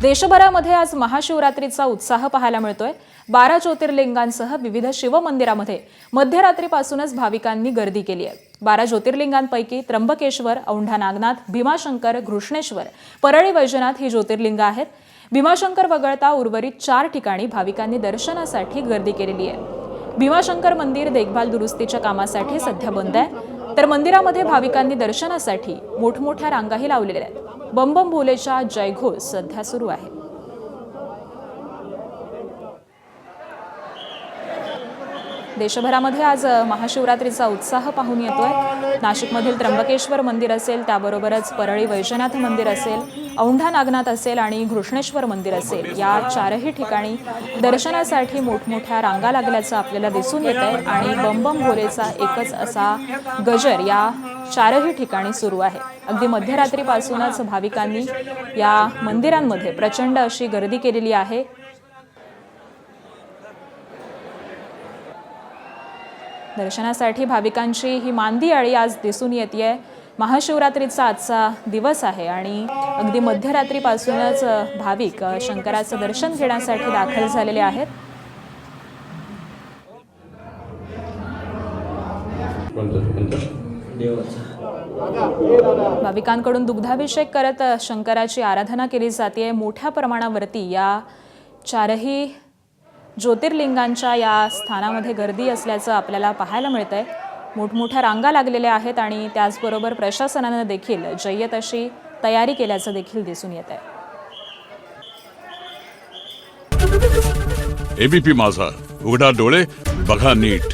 देशभरामध्ये आज महाशिवरात्रीचा उत्साह पाहायला मिळतोय। 12 ज्योतिर्लिंगांसह विविध शिवमंदिरामध्ये मध्यरात्रीपासूनच भाविकांनी गर्दी केली आहे। 12 ज्योतिर्लिंगांपैकी त्र्यंबकेश्वर, औंढा नागनाथ, भीमाशंकर, घृष्णेश्वर, परळी वैजनाथ ही ज्योतिर्लिंग आहेत। भीमाशंकर वगळता उर्वरित 4 ठिकाणी भाविकांनी दर्शनासाठी गर्दी केलेली आहे। भीमाशंकर मंदिर देखभाल दुरुस्तीच्या कामासाठी सध्या बंद आहे, तर मंदिरामध्ये भाविकांनी दर्शनासाठी मोठमोठ्या रांगाही लावलेल्या आहेत। बम बम भोलेचा जयघोष सध्या सुरू आहे। देशभरामध्ये आज महाशिवरात्रीचा उत्साह पाहून येतोय। नाशिकमधील त्र्यंबकेश्वर मंदिर असेल, त्याबरोबरच परळी वैजनाथ मंदिर असेल, औंढा नागनाथ असेल आणि घृष्णेश्वर मंदिर असेल, या 4ही ठिकाणी दर्शनासाठी मोठमोठ्या रांगा लागल्याचं आपल्याला दिसून येत आहे आणि बम बम भोलेचा एकच असा गजर या 4ही ठिकाणी सुरू आहे। अगदी मध्यरात्रीपासूनच भाविकांनी या मंदिरांमध्ये प्रचंड अशी गर्दी केलेली आहे। दर्शनासाठी भाविकांची ही मांदी आळी आज दिसून येतेय। महाशिवरात्रीचा आजचा दिवस आहे आणि अगदी मध्यरात्रीपासूनच भाविक शंकराचं दर्शन घेण्यासाठी दाखल झालेले आहेत। भाविकांकडून दुग्धाभिषेक करत शंकराची आराधना केली जाते। मोठ्या प्रमाणावरती या 4ही ज्योतिर्लिंगांच्या या स्थानामध्ये गर्दी असल्याचं आपल्याला पाहायला मिळतंय। मोठमोठ्या रांगा लागलेल्या आहेत आणि त्याचबरोबर प्रशासनाने देखील जय्यत अशी तयारी केल्याचं देखील दिसून येत आहे। एबीपी माझा, उघडा डोळे बघा नीट।